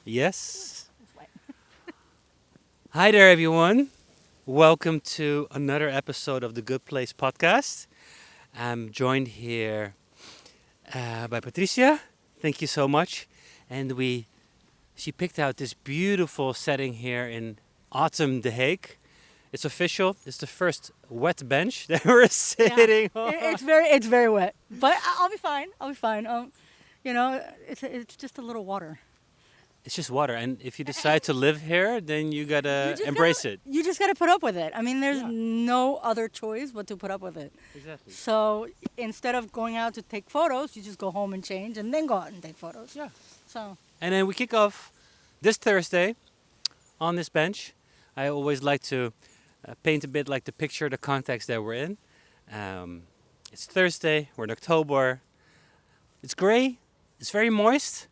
Yes. Hi there, everyone. Welcome to another episode of the Good Place podcast. I'm joined here by Patricia. Thank you so much. And she picked out this beautiful setting here in autumn, The Hague. It's official. It's the first wet bench that we're sitting on. It's very wet, but I'll be fine. I'll be fine. It's just a little water. It's just water, and if you decide to live here, then you gotta embrace it. You just gotta put up with it. I mean, there's Yeah. no other choice but to put up with it. Exactly. So instead of going out to take photos, you just go home and change, and then go out and take photos. Yeah. So And then we kick off this Thursday on this bench. I always like to paint a bit like the picture, the context that we're in. It's Thursday, we're in October. It's gray, it's very moist,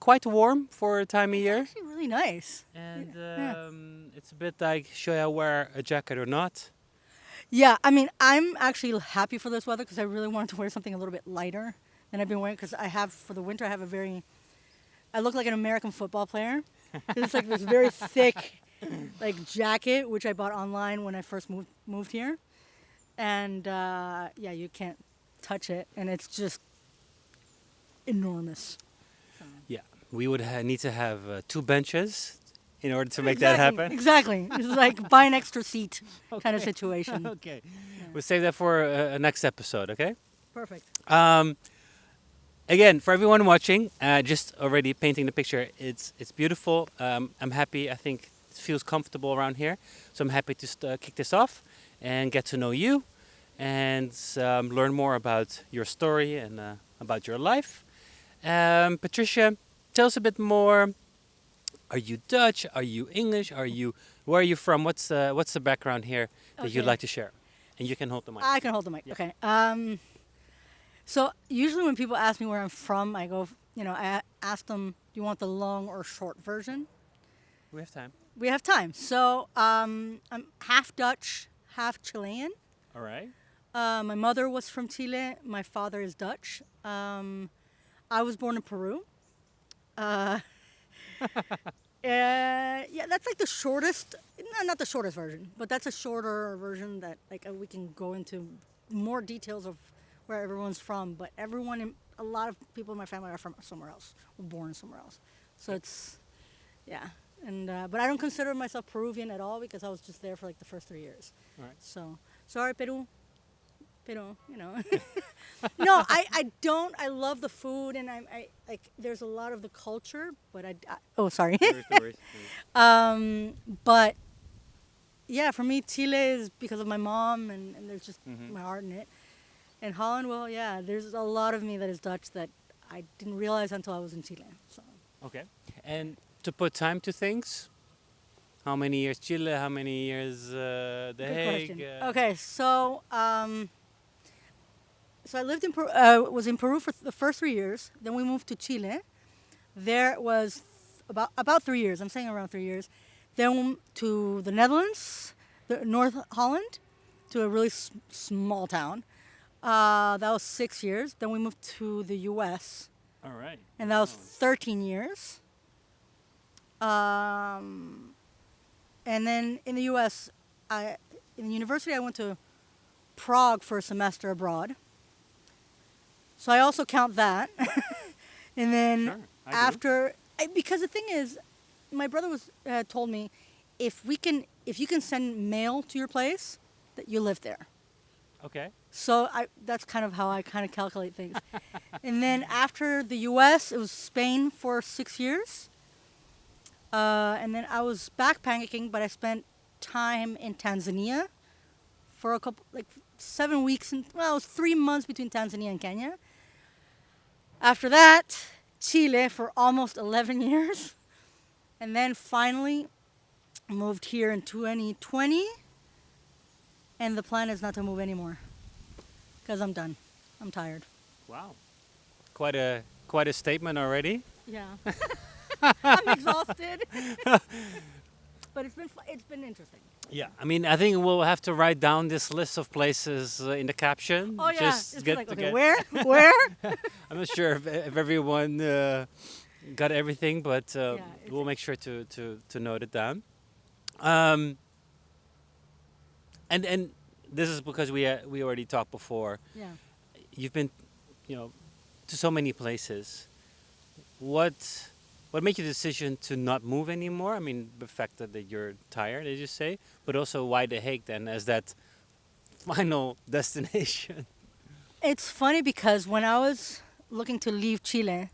quite warm for a time of year. actually really nice. And Yeah. it's a bit like, should I wear a jacket or not? Yeah, I mean, I'm actually happy for this weather because I really wanted to wear something a little bit lighter than I've been wearing. Because for the winter, I look like an American football player. It's like this very thick, like jacket, which I bought online when I first moved here, and you can't touch it, and it's just enormous. Yeah, we would need to have two benches in order to make that happen. Exactly. It's like buy an extra seat kind of situation. Okay, we'll save that for a next episode, okay? Perfect. Again, for everyone watching, just already painting the picture, it's beautiful. I'm happy. I think it feels comfortable around here. So I'm happy to kick this off and get to know you and learn more about your story and about your life. Patricia, tell us a bit more. Are you Dutch? Are you English? Where are you from? What's the background here that you'd Okay. like to share? And you can hold the mic. I can hold the mic. Yeah. Okay. So usually when people ask me where I'm from, I ask them, do you want the long or short version? We have time. We have time. So I'm half Dutch, half Chilean. All right. My mother was from Chile. My father is Dutch. I was born in Peru. That's like the shortest, not the shortest version, but that's a shorter version that we can go into more details of where everyone's from. But a lot of people in my family are from somewhere else, were born somewhere else. So it's, yeah. And but I don't consider myself Peruvian at all because I was just there for like the first 3 years. All right. So sorry, Peru. Pero, no, I don't. I love the food, and I like. There's a lot of the culture, but oh, sorry. No worries. But yeah, for me, Chile is because of my mom, and there's just Mhm. my heart in it. And Holland, well, yeah, there's a lot of me that is Dutch that I didn't realize until I was in Chile. So Okay. And to put time to things, how many years Chile? How many years The good Hague? question. Okay, so I lived in was in Peru for the first 3 years. Then we moved to Chile. There it was about 3 years. I'm saying around 3 years. Then to the Netherlands, North Holland, to a really small town. That was 6 years. Then we moved to the U.S. All right. and that was 13 years. And then in the U.S., in university, I went to Prague for a semester abroad. So I also count that. And then Sure, I do. because the thing is, my brother told me, if you can send mail to your place, that you live there. Okay. So that's kind of how I kind of calculate things. And then after the U.S., it was Spain for 6 years. And then I was backpacking, but I spent time in Tanzania for 7 weeks. It was 3 months between Tanzania and Kenya. After that, Chile for almost 11 years. And then finally moved here in 2020. And the plan is not to move anymore because I'm done. I'm tired. Wow. Quite a statement already. Yeah. I'm exhausted. But it's been interesting. Yeah. I mean, I think we'll have to write down this list of places in the caption. Oh yeah. Just It's get like, to okay, get. where? Where? I'm not sure if everyone got everything, but Yeah, we'll make sure to note it down. Um, and this is because we already talked before. yeah. You've been, to so many places. What what made your decision to not move anymore? I mean, the fact that you're tired, as you say, but also why The Hague then as that final destination? It's funny because when I was looking to leave Chile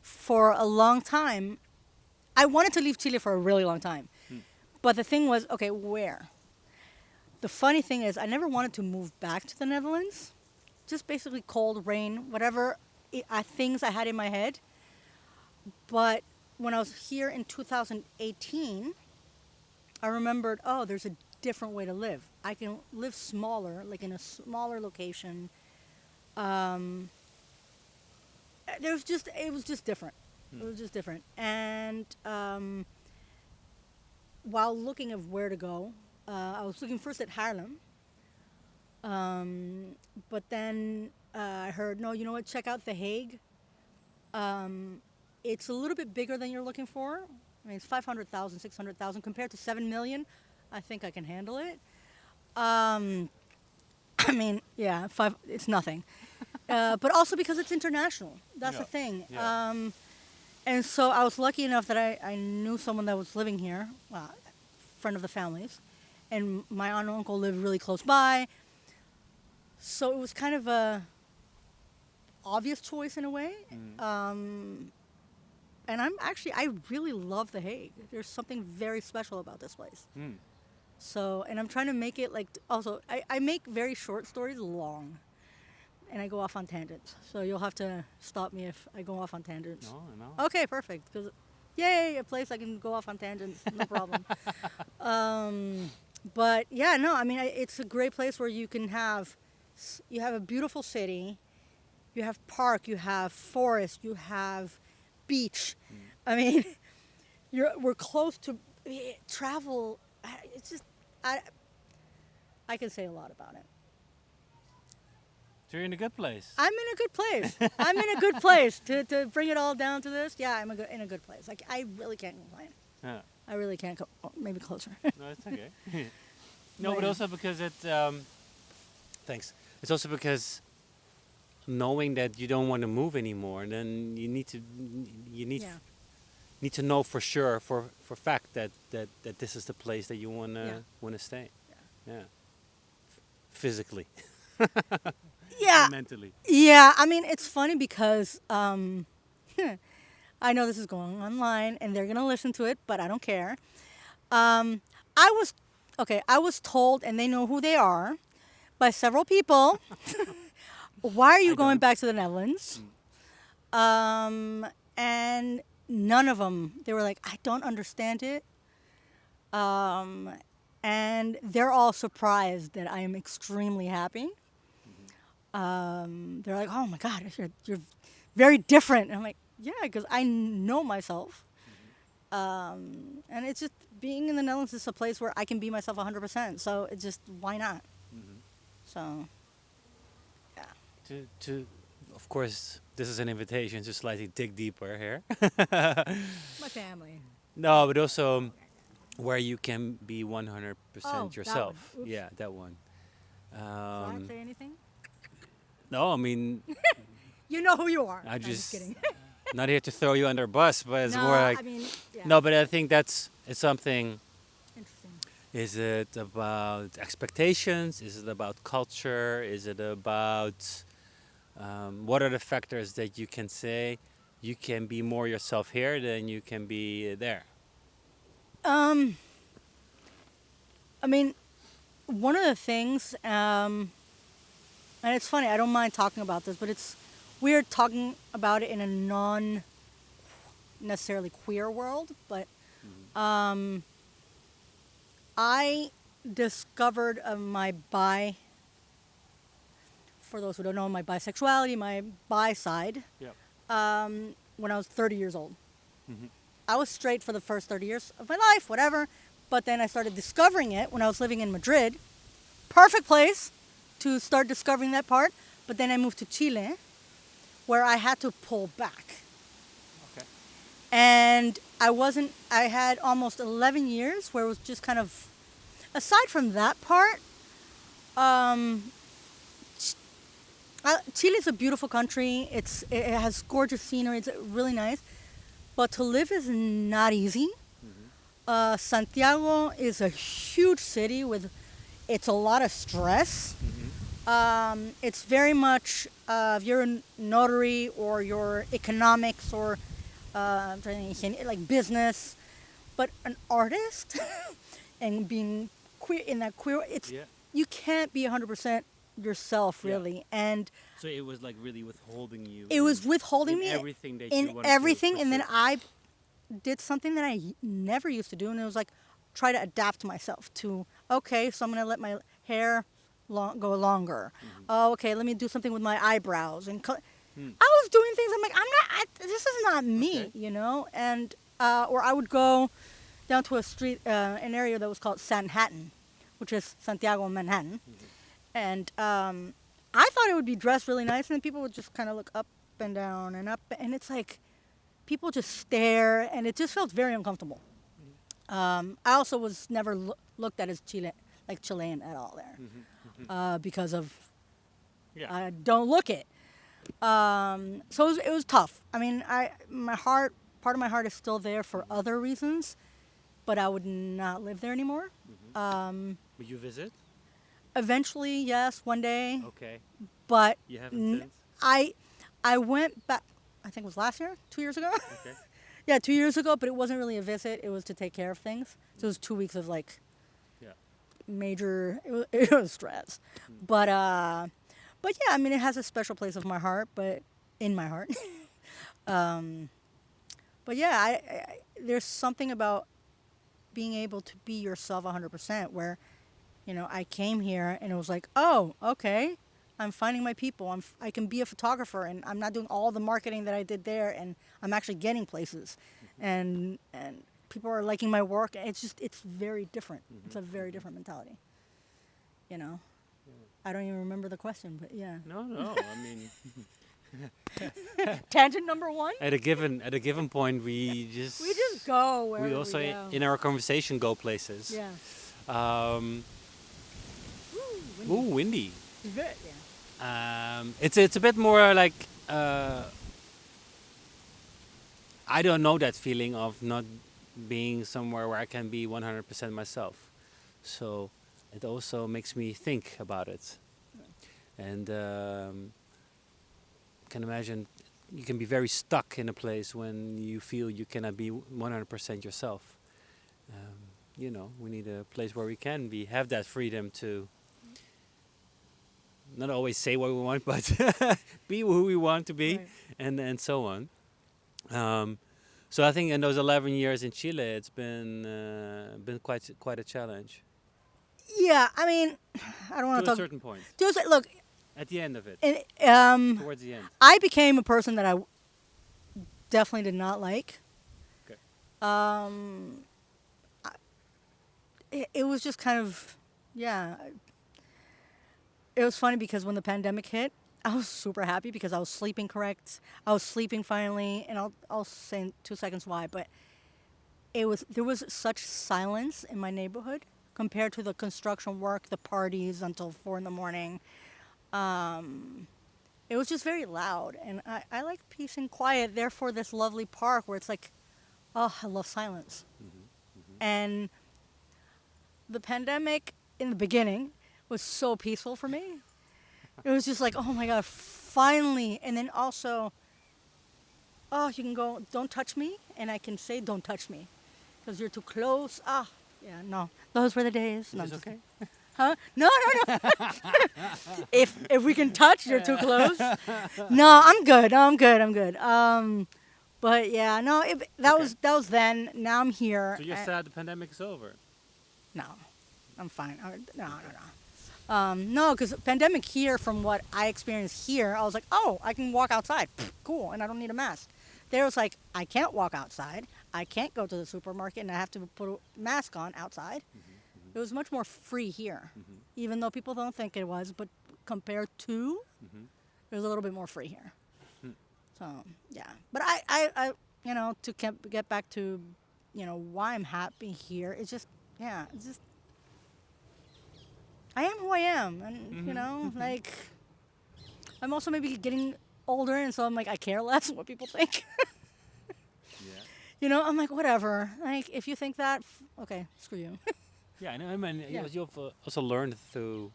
for a long time, I wanted to leave Chile for a really long time. But the thing was, okay, where? The funny thing is, I never wanted to move back to the Netherlands. Just basically cold, rain, whatever things I had in my head. But when I was here in 2018, I remembered, oh, there's a different way to live. I can live smaller, like in a smaller location. Um, it was just different. It was just different. And while looking of where to go, I was looking first at Haarlem. But then I heard, no, you know what? Check out The Hague. It's a little bit bigger than you're looking for. I mean, it's 500,000, 600,000 compared to 7 million. I think I can handle it. I mean, yeah, it's nothing. But also because it's international. That's the thing. Yeah. And so I was lucky enough that I knew someone that was living here, well, friend of the family's, and my aunt and uncle lived really close by. So it was kind of a obvious choice in a way. And I really love The Hague. There's something very special about this place. So, and I'm trying to make it like, also, I make very short stories long. And I go off on tangents. So you'll have to stop me if I go off on tangents. No, no. Okay, perfect. Because, yay, a place I can go off on tangents. No problem. But yeah, no, I mean, it's a great place where you have a beautiful city. You have park, you have forest, you have beach. I mean, we're close to travel. It's just, I can say a lot about it. So you're in a good place. I'm in a good place. I'm in a good place to bring it all down to this. Yeah, I'm in a good place. Like I really can't complain. Yeah. I really can't. Maybe closer. No, it's okay. No, but Yeah. also because thanks. It's also because knowing that you don't want to move anymore, then you need Yeah. need to know for sure, for fact that this is the place that you wanna stay. Yeah. Physically. Yeah. Mentally. Yeah. I mean, it's funny because I know this is going online and they're gonna listen to it, but I don't care. I was told, and they know who they are, by several people. Why are you I going don't. back to the Netherlands? And none of them, they were like, I don't understand it. And they're all surprised that I am extremely happy. They're like, oh my God, you're very different. And I'm like, yeah, because I know myself. And it's just being in the Netherlands is a place where I can be myself 100%. So it's just, why not? So, yeah. To of course, this is an invitation to slightly dig deeper here. My family. No, but also where you can be 100% that yourself. one. Oops. Yeah, that one. Did I say anything? No, I mean, You know who you are. I I'm just kidding. not here to throw you under a bus, but it's No, more like I mean, yeah. no. But I think it's something. Interesting. Is it about expectations? Is it about culture? Is it about what are the factors that you can say you can be more yourself here than you can be there? I mean, one of the things, and it's funny, I don't mind talking about this, but it's weird talking about it in a non necessarily queer world, but I discovered for those who don't know, my bisexuality, my bi side, Yep. when I was 30 years old. I was straight for the first 30 years of my life, whatever. But then I started discovering it when I was living in Madrid. Perfect place to start discovering that part. But then I moved to Chile, where I had to pull back. Okay. And I had almost 11 years where it was just kind of, aside from that part, um, Chile is a beautiful country. It has gorgeous scenery. It's really nice. But to live is not easy. Santiago is a huge city with, it's a lot of stress. It's very much, if you're a notary or your economics or like business, but an artist and being queer in that queer, it's Yeah. you can't be 100% yourself Yeah. really, and So it was like really withholding you. it was withholding in me everything that you in wanted to everything, and then pursue. I did something that I never used to do, and it was like try to adapt myself to, okay, so I'm gonna let my hair go longer. Oh, okay, let me do something with my eyebrows and I was doing things. I'm like, this is not me, Okay. you know. And or I would go down to a street, an area that was called Sanhattan, which is Santiago, Manhattan, and I thought it would be dressed really nice, and then people would just kind of look up and down and up, and it's like people just stare, and it just felt very uncomfortable. I also was never looked at as Chilean at all there, because of Yeah. I don't look it. So it was tough. I mean, part of my heart is still there for other reasons, but I would not live there anymore. But you visit? Eventually, yes, one day, Okay. but You haven't since? I went back. I think it was last year, 2 years ago. Okay. Yeah, 2 years ago, but it wasn't really a visit. It was to take care of things. So it was 2 weeks of like Yeah. major. It was stress, but yeah, I mean, it has a special place of my heart, but in my heart. But yeah, there's something about being able to be yourself 100%. Where, I came here and it was like, oh, okay, I'm finding my people. I can be a photographer, and I'm not doing all the marketing that I did there, and I'm actually getting places, and people are liking my work. It's very different. It's a very different mentality. You know, I don't even remember the question, but yeah. No, no. I mean, Tangent number one. at a given point, we just We just go wherever we also we go. in our conversation go places. Yeah. Um, Ooh, ooh, windy. good. Yeah. It's a bit more like I don't know that feeling of not being somewhere where I can be 100% myself. So it also makes me think about it, and can imagine you can be very stuck in a place when you feel you cannot be 100% yourself. We need a place where we can have that freedom to not always say what we want, but be who we want to be, Right. and so on. So I think in those 11 years in Chile, it's been quite a challenge Yeah. I mean, I don't want to to a talk. certain point. Look, At the end of it, and, towards the end. I became a person that I definitely did not like. Okay. It was just kind of, yeah. It was funny because when the pandemic hit, I was super happy because I was sleeping correct. I was sleeping finally, and I'll say in 2 seconds why. But there was such silence in my neighborhood compared to the construction work, the parties until 4 in the morning. It was just very loud, and I like peace and quiet. Therefore, this lovely park where it's like, oh, I love silence. And the pandemic in the beginning was so peaceful for me. It was just like, oh my God, finally. And then also, oh, you can go, don't touch me. And I can say, don't touch me because you're too close. Ah, yeah, no. Those were the days. Is No, this just- okay? Huh? No, no, no. If we can touch, you're too close. No, I'm good. No, I'm good. I'm good. But yeah, no, that Okay. was then. Now I'm here. So you're sad the pandemic is over. No, I'm fine. No, no, no. No, because pandemic here, from what I experienced here, I was like, oh, I can walk outside. Pfft, cool, and I don't need a mask. There was like, I can't walk outside. I can't go to the supermarket, and I have to put a mask on outside. It was much more free here, even though people don't think it was. But compared to, it was a little bit more free here. So yeah, but to get back to, why I'm happy here. It's just, yeah, it's just, I am who I am. And, like, I'm also maybe getting older, and so I'm like, I care less what people think. Yeah. I'm like, whatever. Like, if you think that, okay, screw you. Yeah, I know. I mean, Yeah. you've also learned through.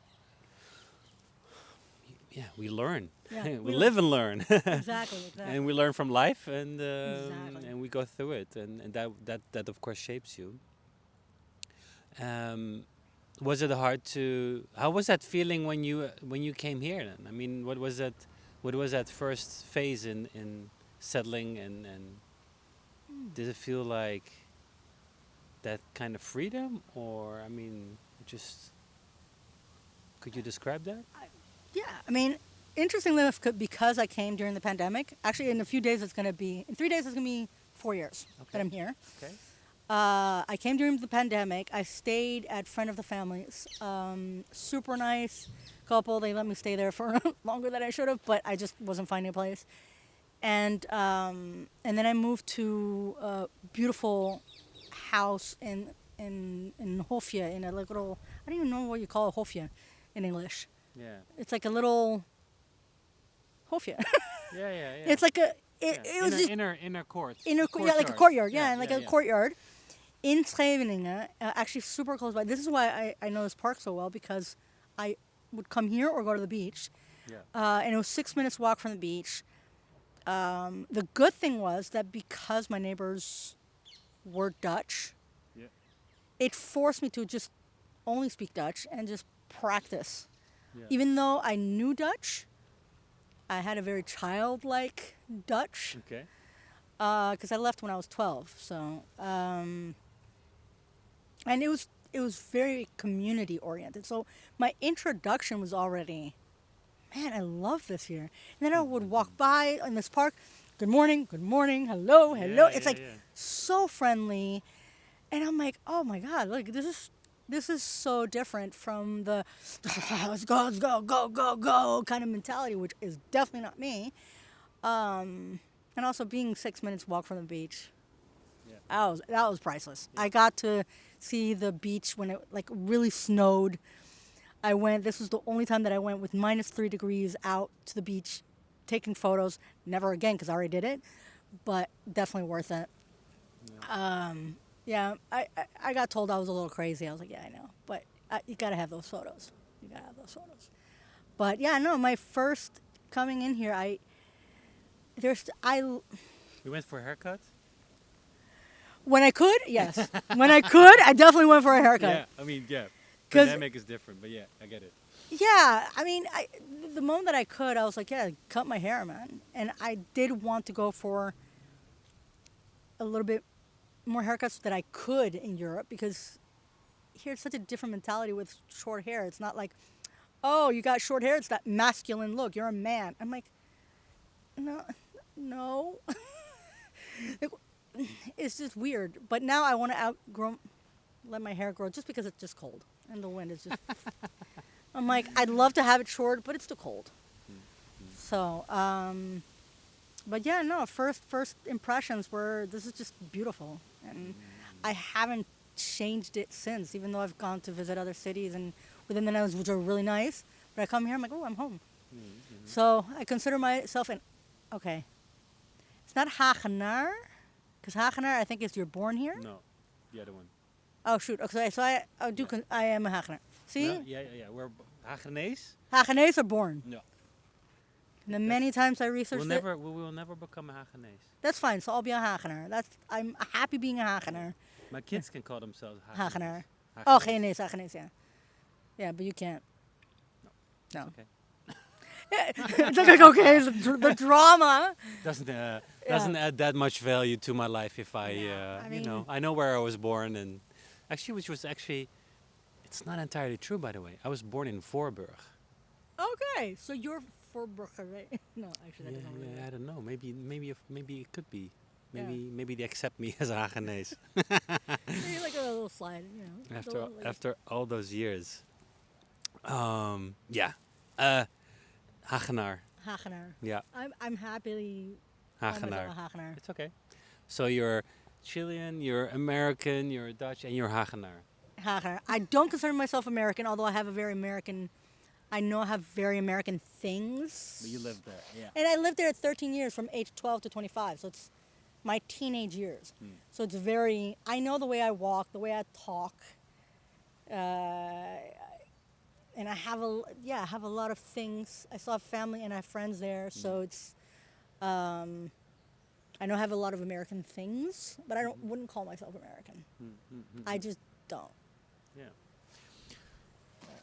Yeah, we learn. Yeah, we we live and learn. Exactly. And we learn from life, and Exactly. and we go through it, and that of course shapes you. Um, was it hard to? How was that feeling when you came here? Then I mean, what was that? What was that first phase in settling and did it feel like that kind of freedom, or I mean, just could you describe that? Yeah, I mean, interestingly enough, because I came during the pandemic, actually in a few days in 3 days it's going to be 4 years that I'm here. Okay. I came during the pandemic. I stayed at friend of the family's. Super nice couple. They let me stay there for longer than I should have, but I just wasn't finding a place. And then I moved to a beautiful house in Hofje, in a little, I don't even know what you call a Hofje in English. Yeah. It's like a little Hofje. Yeah, yeah, yeah. It's like a, Yeah. it was just inner court. yeah, like a courtyard, yeah, Yeah, like yeah, a yeah. courtyard in Scheveningen, actually super close by. This is why I know this park so well, because I would come here or go to the beach, Yeah. and it was 6 minutes walk from the beach. The good thing was that because my neighbors were Dutch, Yeah. it forced me to just only speak Dutch and just practice. Yeah. Even though I knew Dutch, I had a very childlike Dutch. Okay. Because I left when I was 12. So, and it was very community oriented. So my introduction was already, man, I love this here. And then I would walk by in this park, good morning, hello, hello. Yeah, It's yeah, like yeah. so friendly, and I'm like, oh my god, look, this is so different from the let's go kind of mentality, which is definitely not me. And also being 6 minutes walk from the beach, Yeah. that was priceless. Yeah. I got to see the beach when it like really snowed. This was the only time that I went with -3 degrees out to the beach, taking photos. Never again, because I already did it, but definitely worth it. Yeah, I got told I was a little crazy. I was like, yeah, I know, but you gotta have those photos. You gotta have those photos. But yeah, no, my first coming in here, We went for a haircut. when I could, yes, when I could, I definitely went for a haircut. Yeah. I mean, yeah. 'Cause- Pandemic is different, but yeah, I get it. Yeah, I mean, the moment that I could, I was like, yeah, cut my hair, man. And I did want to go for a little bit more haircuts that I could in Europe, because here it's such a different mentality with short hair. It's not like, oh, you got short hair, it's that masculine look, you're a man. I'm like, no. Like, it's just weird. But now I want to let my hair grow, just because it's just cold and the wind is just. I'm like, I'd love to have it short, but it's too cold. So, but yeah, no. First impressions were, this is just beautiful, and I haven't changed it since. Even though I've gone to visit other cities and within the Netherlands, which are really nice, but I come here, I'm like, oh, I'm home. So I consider myself okay. It's not Hagenaar, because Hagenaar, I think, is you're born here. No, the other one. Oh shoot. Okay, so I am a Hagenaar. See, No, yeah. We're Hagenees. Hagenees are born. No. And the many times I researched We it, will never become a Hagenees. that's fine. So I'll be a Hagenaar. I'm happy being a Hagenaar. My kids can call themselves Hagenaar. Hagenees. Oh, Hagenees, yeah. Yeah, but you can't. No. Okay. It's like, okay, the drama. Doesn't add that much value to my life if I mean- I know where I was born, and actually, which was actually, it's not entirely true, by the way. I was born in Voorburg. Okay, so you're Voorburger, right? No, actually, that doesn't really Yeah, I don't know. Maybe it could be. Yeah. Maybe they accept me as a Hagenees Maybe like a little slide, you know. after all those years. Yeah. Hagenaar. Hagenaar. Yeah. I'm happily Hagenaar. Hagenaar. It's okay. So you're Chilean, you're American, you're Dutch, and you're Hagenaar. Haha. I don't consider myself American, although I have a very American. I know I have very American things. But you lived there, yeah. And I lived there at 13 years, from age 12 to 25. So it's my teenage years. So it's very. I know the way I walk, the way I talk. And I have I have a lot of things. I still have family and I have friends there, so it's. I know I have a lot of American things, but I wouldn't call myself American. I just don't. Yeah.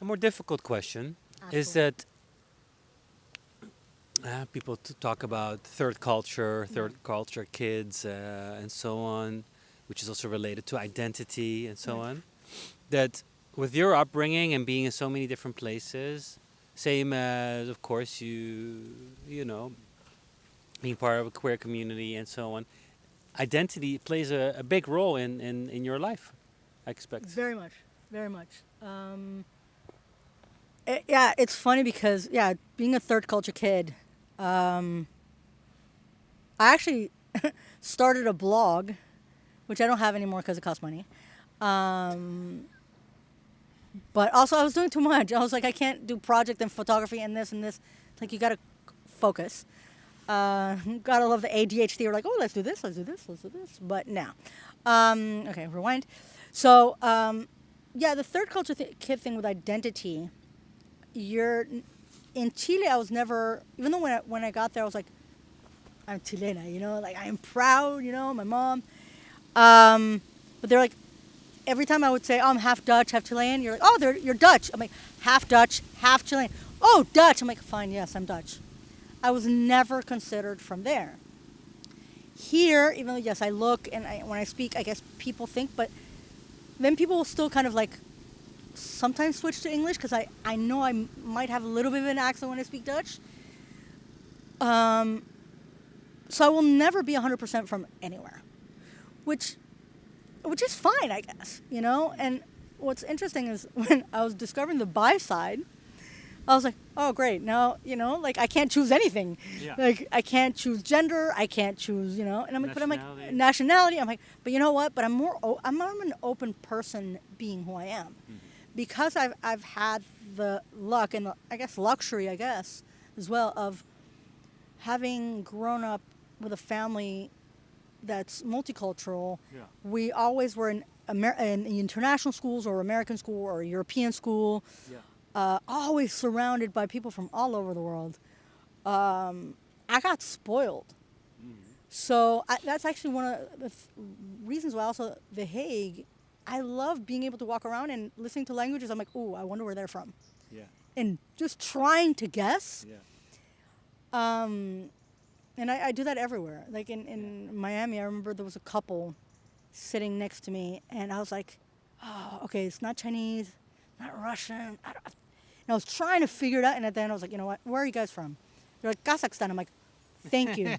A more difficult question is Absolutely. that people talk about third culture kids, and so on, which is also related to identity and so on. That with your upbringing and being in so many different places, same as of course you know being part of a queer community and so on, identity plays a big role in your life, I expect. Very much, very much. Yeah, it's funny because being a third culture kid, I actually started a blog, which I don't have anymore because it costs money. But also I was doing too much. I was like, I can't do project and photography and this and this. It's like you gotta focus. Gotta love the ADHD. We're like, oh, let's do this, let's do this, let's do this. But now, okay, rewind. So, the third culture kid thing with identity. You're in Chile. I was never, even though when I got there, I was like, I'm Chilena, like I'm proud, my mom. But they're like, every time I would say, oh, I'm half Dutch, half Chilean, you're like, oh, you're Dutch. I'm like, half Dutch, half Chilean. Oh, Dutch. I'm like, fine, yes, I'm Dutch. I was never considered from there. Here, even though, yes, I look and when I speak, I guess people think, but then people will still kind of like sometimes switch to English because I know I might have a little bit of an accent when I speak Dutch. So I will never be 100% from anywhere, which is fine, I guess, And what's interesting is when I was discovering the bi side, I was like, oh, great. Now, like I can't choose anything. Yeah. Like I can't choose gender. I can't choose, and I'm like, but I'm like, Nationality. nationality. I'm like, but you know what? But I'm I'm an open person being who I am. Because I've had the luck and I guess luxury, as well, of having grown up with a family that's multicultural. Yeah. We always were in international schools or American school or European school. Yeah. Always surrounded by people from all over the world. I got spoiled. So that's actually one of the reasons why also The Hague, I love being able to walk around and listening to languages. I'm like, ooh, I wonder where they're from. Yeah. And just trying to guess. Yeah. And I do that everywhere. Like in Miami, I remember there was a couple sitting next to me, and I was like, oh, okay, it's not Chinese, not Russian. And I was trying to figure it out, and at the end I was like, you know what, where are you guys from? They're like, Kazakhstan. I'm like, thank you.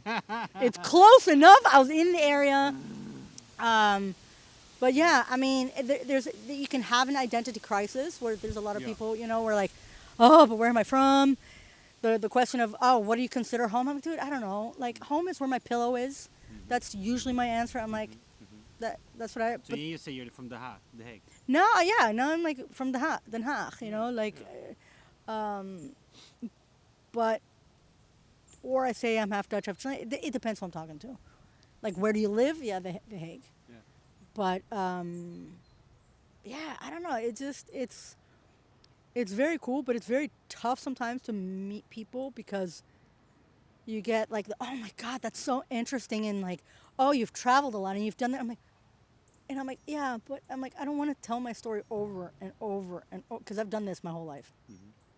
It's close enough. I was in the area. But yeah, I mean, you can have an identity crisis where there's a lot of people, where like, oh, but where am I from? The question of, oh, what do you consider home? I'm like, dude, I don't know. Like, home is where my pillow is. That's usually my answer. I'm like, that's what I. So you say you're from The Hague. No, no, I'm like from Den Haag, like, but, or I say I'm half Dutch, half Chilean. It depends who I'm talking to. Like, where do you live? Yeah, the Hague. Yeah. But, I don't know. It's very cool, but it's very tough sometimes to meet people because you get like, oh my God, that's so interesting. And like, oh, you've traveled a lot and you've done that. I'm like, yeah, but I'm like, I don't want to tell my story over and over and over because I've done this my whole life.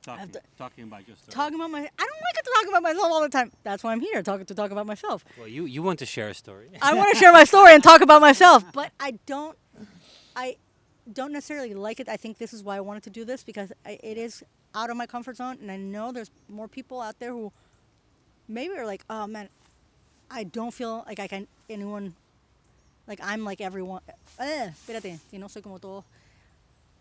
Talking about your story. I don't like to talk about myself all the time. That's why I'm here, to talk about myself. Well, you want to share a story. I want to share my story and talk about myself, but I don't necessarily like it. I think this is why I wanted to do this because it is out of my comfort zone, and I know there's more people out there who maybe are like, oh man, I don't feel like like I'm like everyone. Espérate, que no soy como todo.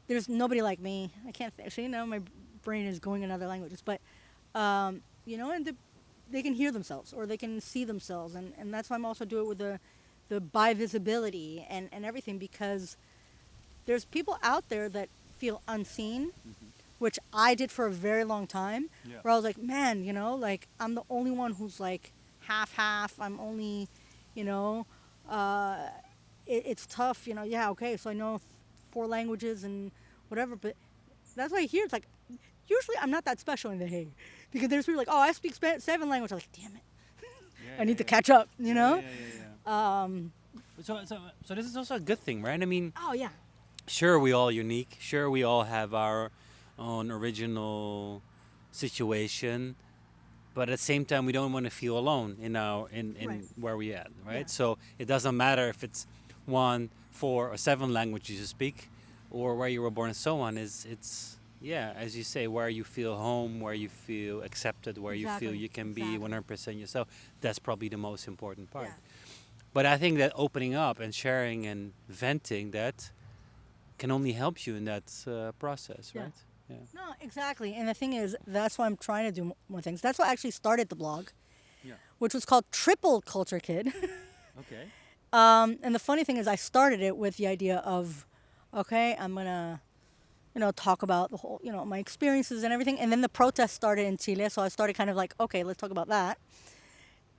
There's nobody like me. I can't see now. My brain is going in other languages, but and they can hear themselves or they can see themselves, and that's why I'm also doing it with the the by visibility and everything, because there's people out there that feel unseen, which I did for a very long time, Yeah. where I was like, man, like I'm the only one who's like half. I'm only, you know, uh, it's tough, Yeah, okay, so I know four languages and whatever, but that's what I hear. It's like usually I'm not that special in The Hague, because there's people like, oh, I speak seven languages. I'm like, damn it, Yeah, I need yeah, to catch up, you know. yeah. So this is also a good thing, right? I mean, Oh yeah, sure, we all unique. Sure, we all have our own original situation, but at the same time, we don't want to feel alone in Right. where we at, right? Yeah. So it doesn't matter if it's one, four, or seven languages you speak, or where you were born, and so on. It's yeah, as you say, where you feel home, where you feel accepted, where you feel Exactly. you can be Exactly. 100% yourself. That's probably the most important part. Yeah. But I think that opening up and sharing and venting that can only help you in that process, Yeah. right? Yeah. No, exactly. And the thing is, that's why I'm trying to do more things. That's what actually started the blog, Yeah. which was called Triple Culture Kid. Okay. And the funny thing is, I started it with the idea of, okay, I'm gonna, talk about the whole, my experiences and everything. And then the protests started in Chile, so I started kind of like, okay, let's talk about that.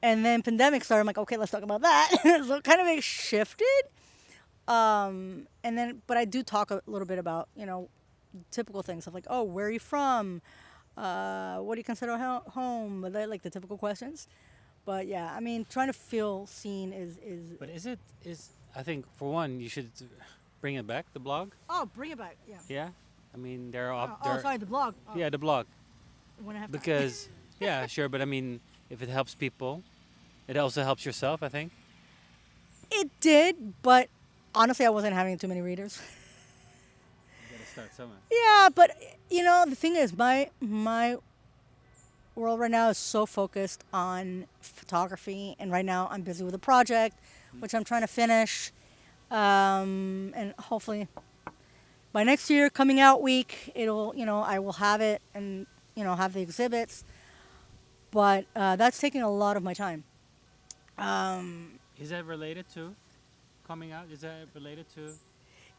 And then pandemic started. I'm like, okay, let's talk about that. So kind of it shifted. And then, but I do talk a little bit about, typical things of like, oh, where are you from? What do you consider home? Like the typical questions. But yeah, I mean, trying to feel seen is. But is I think for one you should bring it back, the blog. Oh, bring it back. Yeah. Yeah. I mean there are Sorry, the blog. Oh, yeah, the blog, when I have time. because yeah, sure, but I mean if it helps people, it also helps yourself, I think. It did, but honestly, I wasn't having too many readers. You gotta start somewhere. Yeah, but the thing is, my world right now is so focused on photography, and right now I'm busy with a project, which I'm trying to finish, and hopefully by next year, coming out week, it'll I will have it and have the exhibits, but that's taking a lot of my time. Is that related to coming out? Is that related to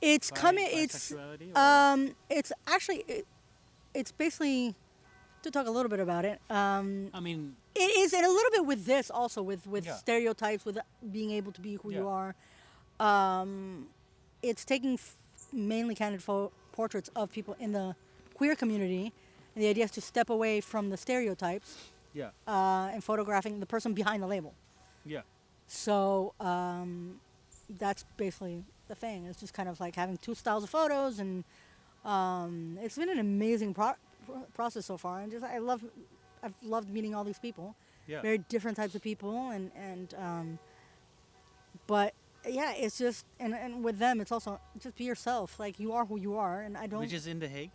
It's coming. bisexuality? Or? It's actually it's basically to talk a little bit about it. I mean, It is, and a little bit with this also with Yeah. stereotypes, with being able to be who you Yeah. are. It's taking mainly candid portraits of people in the queer community, and the idea is to step away from the stereotypes yeah, and photographing the person behind the label. yeah. So that's basically the thing. It's just kind of like having two styles of photos, and it's been an amazing process so far. And I've loved meeting all these people, Yeah. very different types of people, but yeah, it's just and with them, it's also just be yourself. Like you are who you are, and I don't. Which is in The Hague?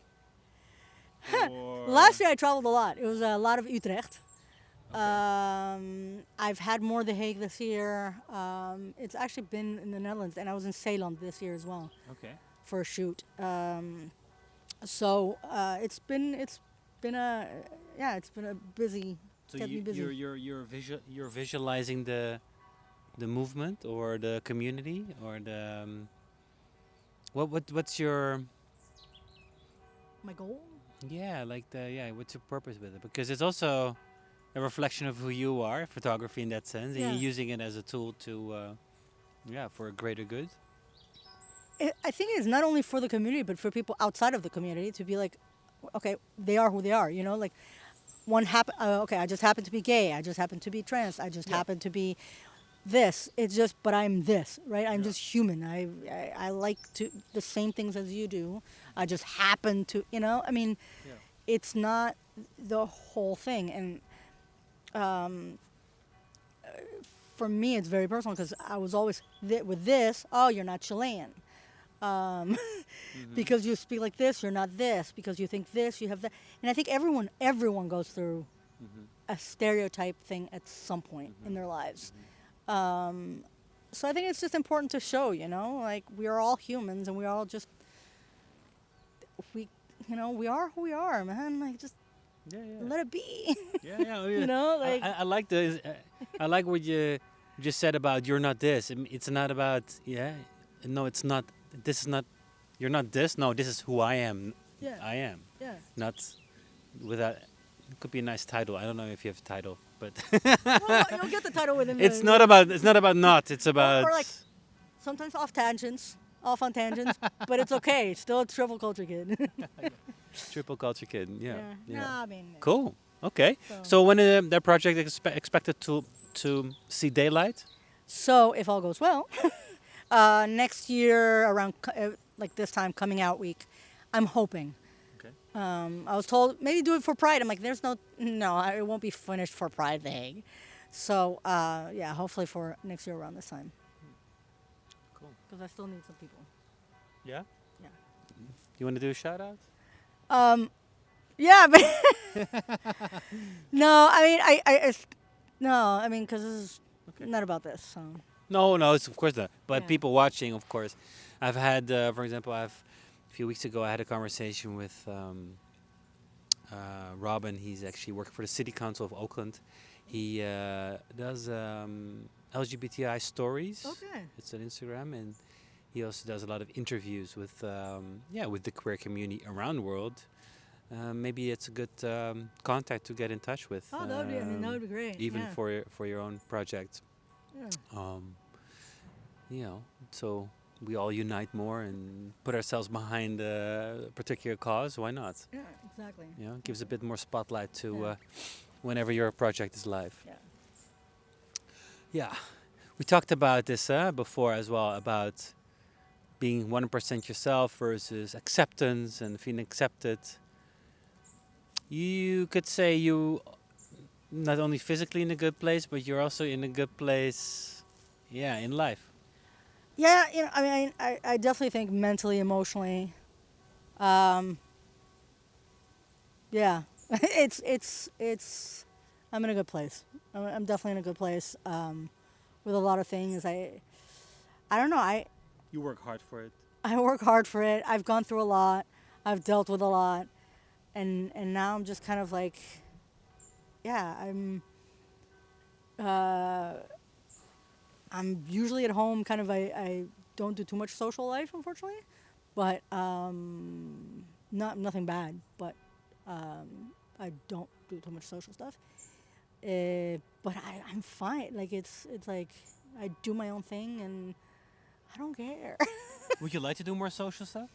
Or- Last year I traveled a lot. It was a lot of Utrecht. Okay. I've had more The Hague this year. It's actually been in the Netherlands, and I was in Zeeland this year as well Okay. for a shoot. It's been a busy. So kept me busy. you're visualizing the movement or the community or the what's your My goal. what's your purpose with it? Because it's also a reflection of who you are, photography in that sense, and Yeah. you're using it as a tool to for a greater good. I think it's not only for the community, but for people outside of the community to be like, okay, they are who they are. Like okay, I just happen to be gay. I just happen to be trans. I just Yeah. happen to be this. It's just, but I'm this, right? I'm Yeah. just human. I like to the same things as you do. I just happen to, I mean, Yeah. it's not the whole thing. And for me, it's very personal because I was always with this. Oh, you're not Chilean. Because you speak like this, you're not this. Because you think this, you have that. And I think everyone goes through a stereotype thing at some point in their lives. So I think it's just important to show, like we are all humans and we are all just, we are who we are, man. Like just Yeah, yeah. let it be. Yeah, yeah. like I like the I like what you You just said about you're not this. It's not about yeah. No, it's not. This is not. You're not this. No, this is who I am. Yeah. I am. Yeah. Not without. It could be a nice title. I don't know if you have a title, but Well, you'll get the title within it's the, not about. It's not about not. It's about. or like sometimes off on tangents, but it's okay. Still a triple culture kid. Triple culture kid. Yeah. Yeah. No, I mean. Cool. Okay. So- So when that project expected to see daylight? So if all goes well, next year around like this time coming out week, I'm hoping. Okay. I was told maybe do it for Pride. I'm like, there's no, it won't be finished for Pride the Hague. So yeah, hopefully for next year around this time. Cool. Because I still need some people. Yeah. Yeah. You want to do a shout out? Yeah, but no, I mean, no, I mean, because this is Okay. not about this. So No, it's of course not. But Yeah. people watching, of course. I've had, for example, a few weeks ago, I had a conversation with Robin. He's actually working for the City Council of Oakland. He does LGBTI stories. okay. It's on Instagram, and he also does a lot of interviews with with the queer community around the world. Maybe it's a good contact to get in touch with. Oh, that would be. I mean, that would be great. Even yeah. for your own project. Yeah. So we all unite more and put ourselves behind a particular cause. Why not? Yeah, exactly. Gives a bit more spotlight to Yeah. whenever your project is live. Yeah. Yeah, we talked about this before as well, about being 1% yourself versus acceptance and feeling accepted. You could say you not only physically in a good place, but you're also in a good place, in life. Yeah, I mean, I definitely think mentally, emotionally, yeah, it's, I'm in a good place. I'm definitely in a good place with a lot of things. I don't know. You work hard for it. I work hard for it. I've gone through a lot. I've dealt with a lot, and now I'm just kind of like, yeah, I'm usually at home. Kind of, I don't do too much social life, unfortunately, but nothing bad. But I don't do too much social stuff. But I'm fine. Like it's like I do my own thing, and I don't care. Would you like to do more social stuff?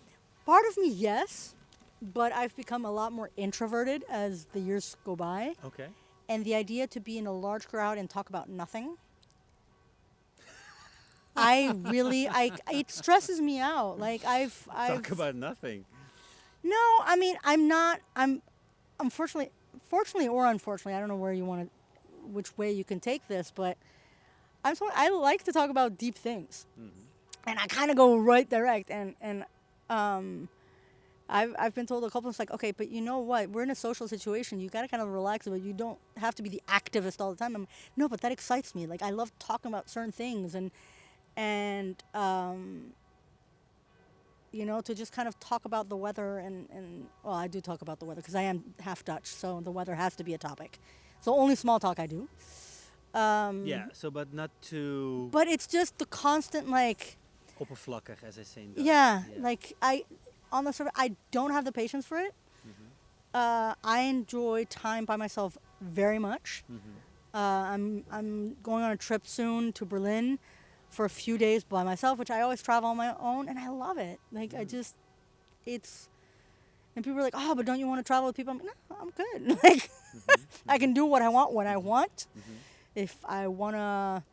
Part of me, yes, but I've become a lot more introverted as the years go by. Okay. And the idea to be in a large crowd and talk about nothing, it stresses me out. Like I've Talk about nothing. no, I mean I'm fortunately or unfortunately, I don't know which way you can take this, but I like to talk about deep things. Mm-hmm. And I kind of go right direct, and I've been told a couple of times, like, okay, but you know what? We're in a social situation. You got to kind of relax, but you don't have to be the activist all the time. No, but that excites me. Like I love talking about certain things, and to just kind of talk about the weather, and well, I do talk about the weather because I am half Dutch, so the weather has to be a topic. So only small talk I do. But not too But it's just the constant like. oppervlakkig, as I say in Dutch. Yeah, like on the surface, I don't have the patience for it. Mm-hmm. I enjoy time by myself very much. Mm-hmm. I'm going on a trip soon to Berlin for a few days by myself, which I always travel on my own, and I love it. Like and people are like, oh, but don't you want to travel with people? I'm like, no, I'm good. Like I can do what I want when I want. Mm-hmm. If I want to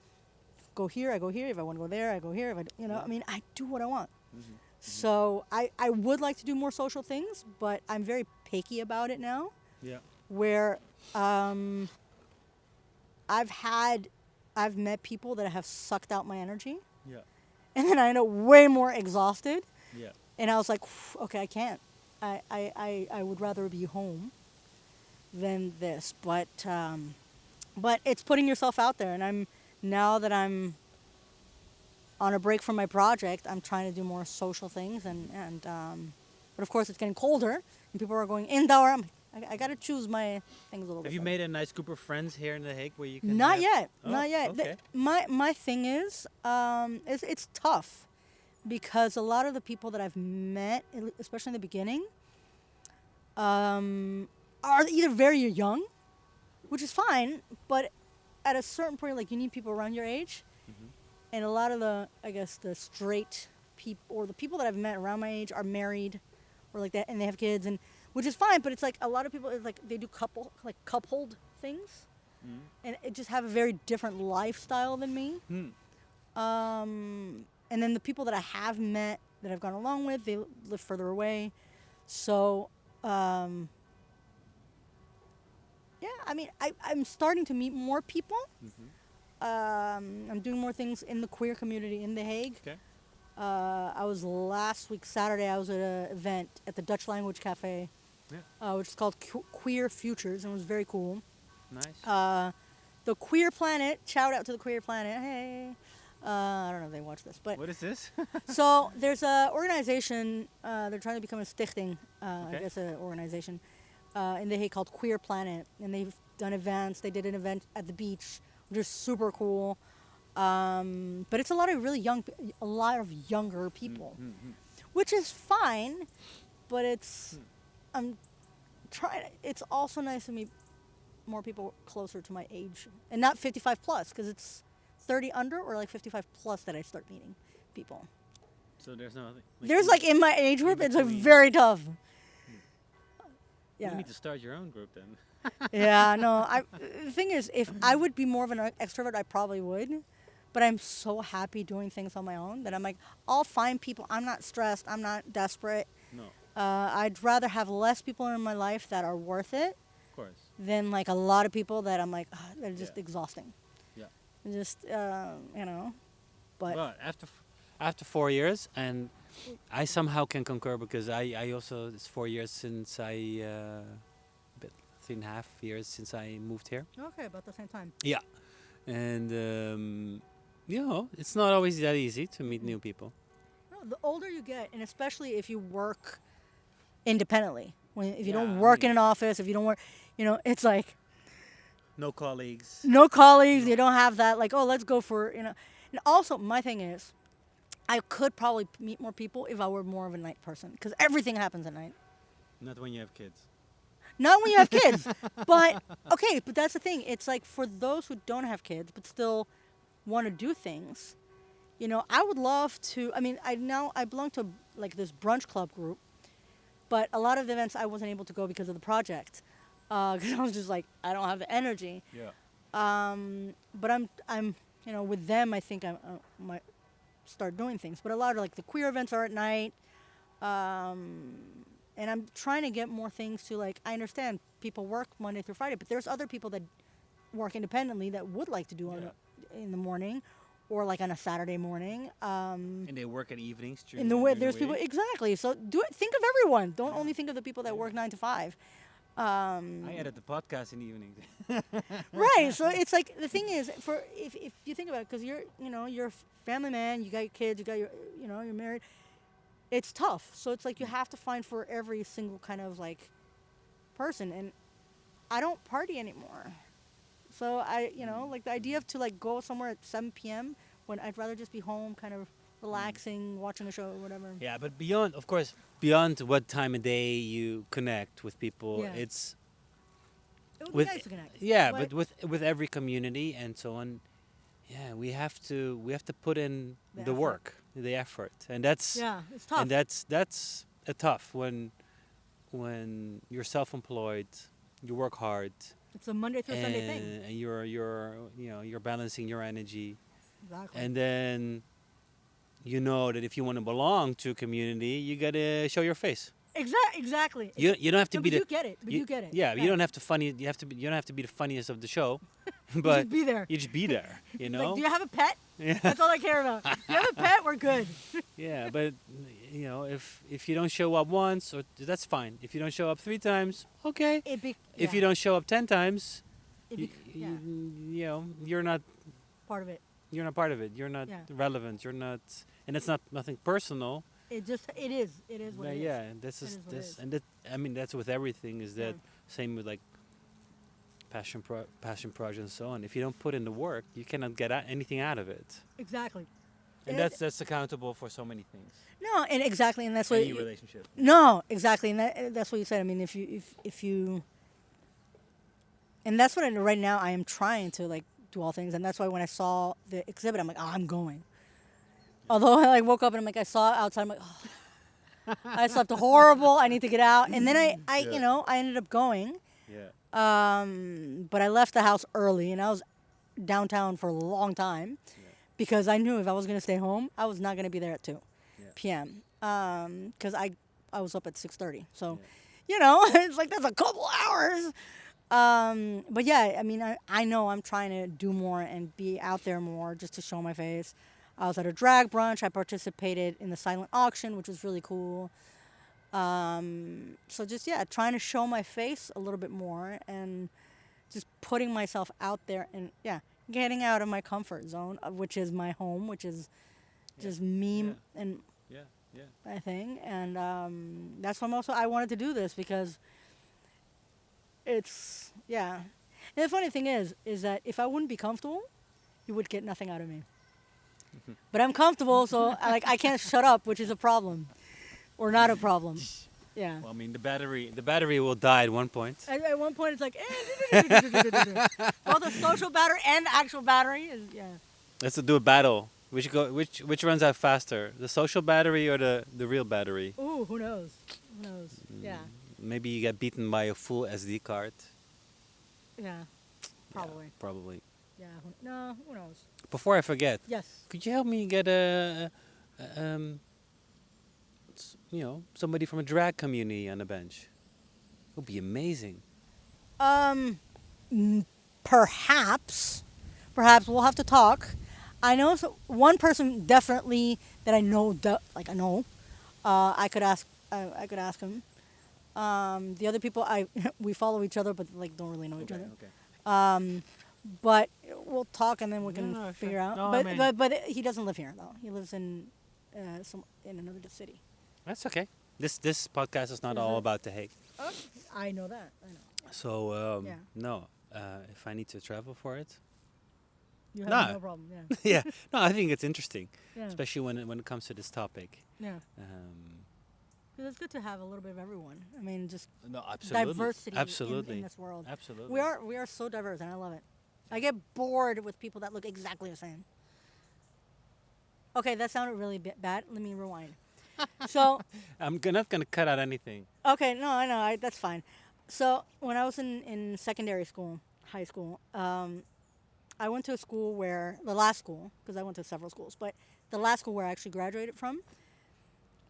go here, I go here. If I want to go there, I go here. If I mean, I do what I want. Mm-hmm. So I would like to do more social things, but I'm very picky about it now. Yeah. Where I've met people that have sucked out my energy, Yeah. and then I end up way more exhausted. Yeah. And I was like, okay, I can't. I would rather be home than this. But it's putting yourself out there, and now that I'm on a break from my project, I'm trying to do more social things, but of course it's getting colder, and people are going indoor. I got to choose my things a little bit. Have you better. made a nice group of friends here in The Hague where you can? Not have- yet. Oh, Not yet. Okay. My thing is, it's tough because a lot of the people that I've met, especially in the beginning, are either very young, which is fine, but at a certain point, like you need people around your age, and a lot of the, I guess, the straight people or the people that I've met around my age are married, or like that, and they have kids, and which is fine, but it's like a lot of people, it's like they do coupled things, and it just have a very different lifestyle than me. And then the people that I have met that I've gone along with, they live further away. So, yeah, I mean, I'm starting to meet more people. I'm doing more things in the queer community in The Hague. Okay. I was last week, Saturday, I was at an event at the Dutch Language Cafe, which is called Queer Futures, and it was very cool. Nice. The Queer Planet, shout out to the Queer Planet, hey. I don't know if they watch this, but What is this? so there's a organization, they're trying to become a stichting, I Okay. guess an organization, in The Hague called Queer Planet, and they've done events. They did an event at the beach, which is super cool. But it's a lot of younger people, which is fine, but I'm trying. It's also nice to meet more people closer to my age, and not 55 plus, because it's 30 under or like 55 plus that I start meeting people. So there's nothing. There's like in my age group, it's like between. very tough. You Yeah. need to start your own group then. Yeah, no. The thing is, if I would be more of an extrovert, I probably would. But I'm so happy doing things on my own that I'm like, I'll find people. I'm not stressed. I'm not desperate. No, I'd rather have less people in my life that are worth it of course. than like a lot of people that I'm like, they're just Yeah. exhausting. Yeah. Just, you know. But But after 4 years, and I somehow can concur because I also it's 4 years since I, bit 3.5 years since I moved here. okay, about the same time. Yeah, and you know it's not always that easy to meet new people. No, the older you get, and especially if you work independently, if you Yeah, don't I work in mean- an office, if you don't work, it's like No colleagues. no colleagues. You don't have that like, oh, let's go for. And also, my thing is, I could probably meet more people if I were more of a night person, because everything happens at night. Not when you have kids. Not when you have kids, but okay. But that's the thing. It's like for those who don't have kids but still want to do things. I would love to. I mean, I belong to like this brunch club group, but a lot of the events I wasn't able to go because of the project, because I was just like, I don't have the energy. Yeah. But I'm with them. I think I might start doing things. But a lot of like the queer events are at night, and I'm trying to get more things to like. I understand people work Monday through Friday, but there's other people that work independently that would like to do in the morning, or like on a Saturday morning. And they work at evenings. In the way, there's people exactly. So do it. Think of everyone. Don't only think of the people that work 9 to 5. I edit the podcast in the evenings. Right. So it's like the thing is, for if you think about it, because you're a family man, you got your kids, you got your you're married. It's tough. So it's like you have to find for every single kind of like person, and I don't party anymore. So I like the idea of to like go somewhere at 7 p.m. when I'd rather just be home, kind of relaxing, watching a show or whatever. Yeah, but beyond what time of day you connect with people, Yeah. it's It would with be nice to connect. yeah, but with every community and so on, yeah, we have to put in The the effort. work, the effort, and that's Yeah, it's tough. and that's tough when you're self-employed, you work hard, It's a Monday through Sunday thing. and you're balancing your energy, Exactly. and then you know that if you want to belong to a community, you gotta show your face. Exactly. You don't have to No, be but the you get it. But you get it. Yeah, you don't have to funny. You don't have to be the funniest of the show, You but just be there. you just be there. You know. Like, do you have a pet? Yeah. That's all I care about. If you have a pet, we're good. Yeah, but if you don't show up once, or that's fine. If you don't show up 3 times, okay. If you don't show up 10 times, you're not part of it. part of it. You're not Yeah. relevant. You're not, and it's nothing personal. It is what But it is. yeah, this It is is what it this, is. and that I mean that's with everything. Is Yeah. that same with like passion projects and so on. If you don't put in the work, you cannot get anything out of it, Exactly. and And it, that's accountable for so many things. no, and exactly, and that's what. Any relationship. No, exactly, and that's what you said. I mean, if you, and that's what right now I am trying to like do all things, and that's why when I saw the exhibit, I'm like, oh, I'm going. Although I like woke up and I'm like, I saw it outside. I'm like, oh, I slept horrible. I need to get out, and then I Yeah. I ended up going. Yeah. But I left the house early, and I was downtown for a long time because I knew if I was gonna stay home, I was not gonna be there at 2 Yeah. p.m. Because I was up at 6:30, so Yeah. it's like that's a couple hours. But yeah, I mean, I know I'm trying to do more and be out there more just to show my face. I was at a drag brunch. I participated in the silent auction, which was really cool. So just yeah, trying to show my face a little bit more and just putting myself out there and yeah, getting out of my comfort zone, which is my home, which is just me Yeah. and Yeah. Yeah. my thing. And that's why also I wanted to do this because it's yeah. And the funny thing is that if I wouldn't be comfortable, you would get nothing out of me. But I'm comfortable, so I can't shut up, which is a problem, or not a problem. Yeah. Well, I mean, the battery will die at one point. At one point, it's like both the social battery and the actual battery is yeah. Let's do a battle. Which runs out faster, the social battery or the real battery? Ooh, who knows? Who knows? Yeah. Maybe you get beaten by a full SD card. Yeah. Probably. Yeah, probably. Yeah. No, who knows? Before I forget, Yes. could you help me get somebody from a drag community on the bench? It would be amazing. Perhaps we'll have to talk. I know one person definitely that I know, I know. I could ask. I could ask him. The other people, we follow each other, but like don't really know each other. Okay. But we'll talk and then we can No, figure sure. out. No, I but, mean- but he doesn't live here though. He lives in in another city. That's okay. This podcast is not Is all it? about the Hague. Oh, I know that. I know. So Yeah. no, if I need to travel for it, You have No. no problem. Yeah. yeah. No, I think it's interesting, Yeah. especially when it comes to this topic. Yeah. Um, 'Cause it's good to have a little bit of everyone. I mean, just no, absolutely. diversity Absolutely. in this world. Absolutely. We are so diverse, and I love it. I get bored with people that look exactly the same. Okay, that sounded really bad. Let me rewind. So, Not gonna cut out anything. okay, no, I know, that's fine. So, when I was in secondary school, high school, I went to a school where the last school, because I went to several schools, but the last school where I actually graduated from,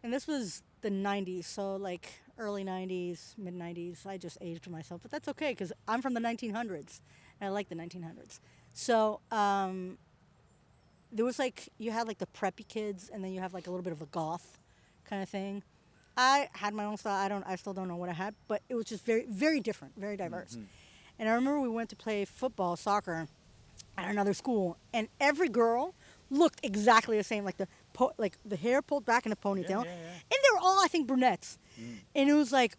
and this was the 90s, so like early 90s, mid 90s. I just aged myself, but that's okay because I'm from the 1900s, and I like the 1900s. So there was like you had like the preppy kids, and then you have like a little bit of a goth kind of thing. I had my own style. I still don't know what I had, but it was just very, very different, very diverse. And I remember we went to play football, soccer, at another school, and every girl looked exactly the same, like the hair pulled back in a ponytail, and they were all I think brunettes. And it was like,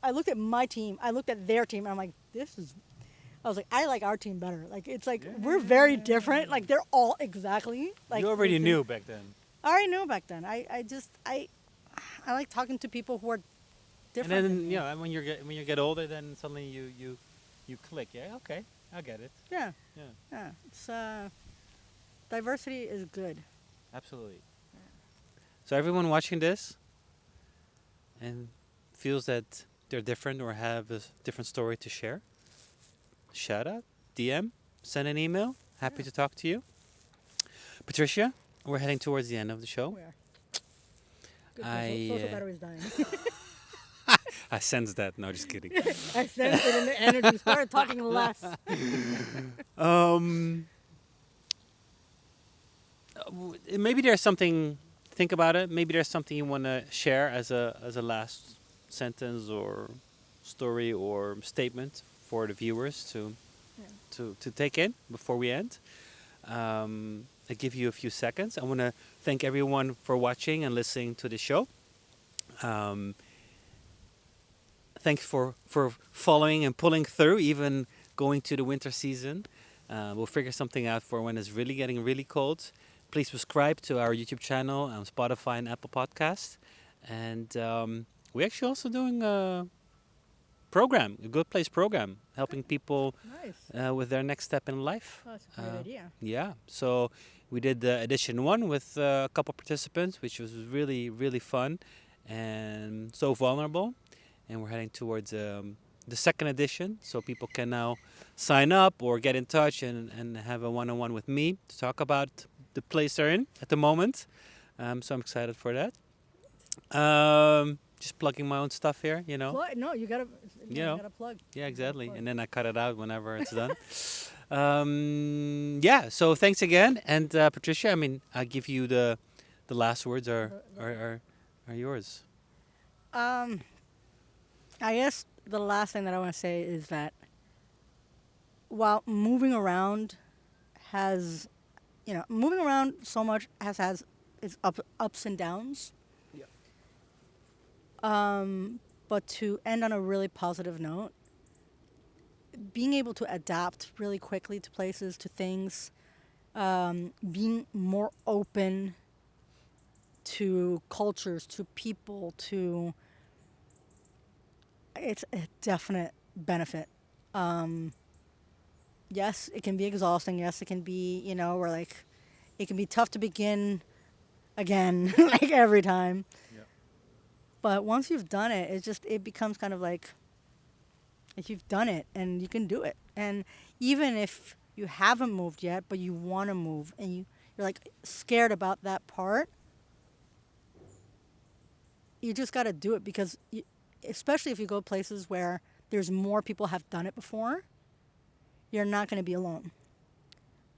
I looked at my team, I looked at their team, and I'm like, I was like, I like our team better. Like it's like we're very different. Like they're all exactly like. You already the same. knew back then. I already knew back then. I like talking to people who are different. And than then me. when you get older, then suddenly you click. Yeah, okay, I get it. Yeah, Yeah, yeah. It's diversity is good. absolutely. So everyone watching this and feels that they're different or have a different story to share, shout out, DM, send an email. Happy to talk to you. Patricia, we're heading towards the end of the show. We are. Good, I, social uh, battery's dying. I sense that. No, just kidding. I sensed it in the energy. Started talking less. Maybe there's something. Think about it. Maybe there's something you want to share as a last sentence or story or statement for the viewers to take in before we end. give you a few seconds. I want to thank everyone for watching and listening to the show. Um, Thanks for following and pulling through, even going to the winter season. We'll figure something out for when it's really getting really cold. Please subscribe to our YouTube channel on Spotify and Apple Podcasts. And we're actually also doing a program, a Good Place program, helping people Nice. with their next step in life. Oh, that's a great idea. Yeah, so we did the edition 1 with a couple participants, which was really, really fun and so vulnerable. And we're heading towards the second edition, so people can now sign up or get in touch and have a one-on-one with me to talk about the place they're in at the moment. So I'm excited for that. Just plugging my own stuff here, you know. No, you gotta. You know. You gotta plug. Yeah, exactly. And then I cut it out whenever it's done. Yeah, so thanks again. And Patricia, I mean, I give you the last words are yours. I guess the last thing that I want to say is that while moving around has, moving around so much has its ups and downs. Yeah. But to end on a really positive note, being able to adapt really quickly to places, to things, being more open to cultures, to people, it's a definite benefit. Yes, it can be exhausting. Yes, it can be, we're like, it can be tough to begin again, like every time. Yeah. But once you've done it, it becomes kind of like you've done it and you can do it. And even if you haven't moved yet, but you want to move and you're like scared about that part, you just got to do it because especially if you go places where there's more people have done it before, you're not going to be alone.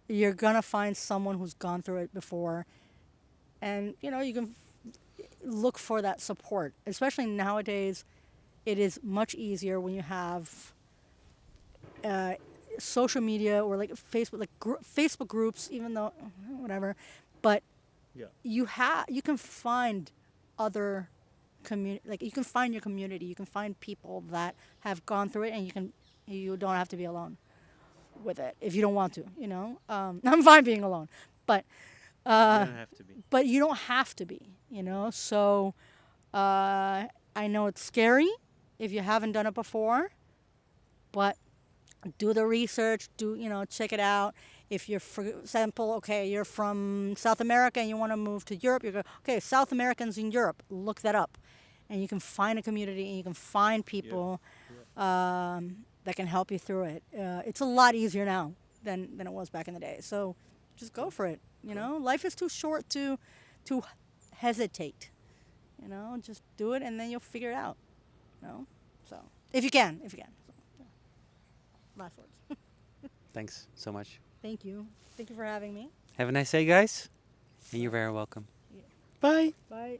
You're going to find someone who's gone through it before. And, you can look for that support. Especially nowadays, it is much easier when you have social media or like Facebook, Facebook groups, even though, whatever. But Yeah. you can find other like you can find your community, you can find people that have gone through it, and you don't have to be alone with it if you don't want to. I'm fine being alone, but You don't have to be. but you don't have to be. So I know it's scary if you haven't done it before, but do the research. Check it out. If you're, for example, okay, you're from South America and you want to move to Europe, you go, okay, South Americans in Europe, look that up. And you can find a community and you can find people that can help you through it. It's a lot easier now than it was back in the day. So just go for it. Life is too short to hesitate. Just do it and then you'll figure it out. So if you can. So, yeah. Last words. Thanks so much. Thank you for having me. Have a nice day, guys. And you're very welcome. Yeah. Bye. Bye.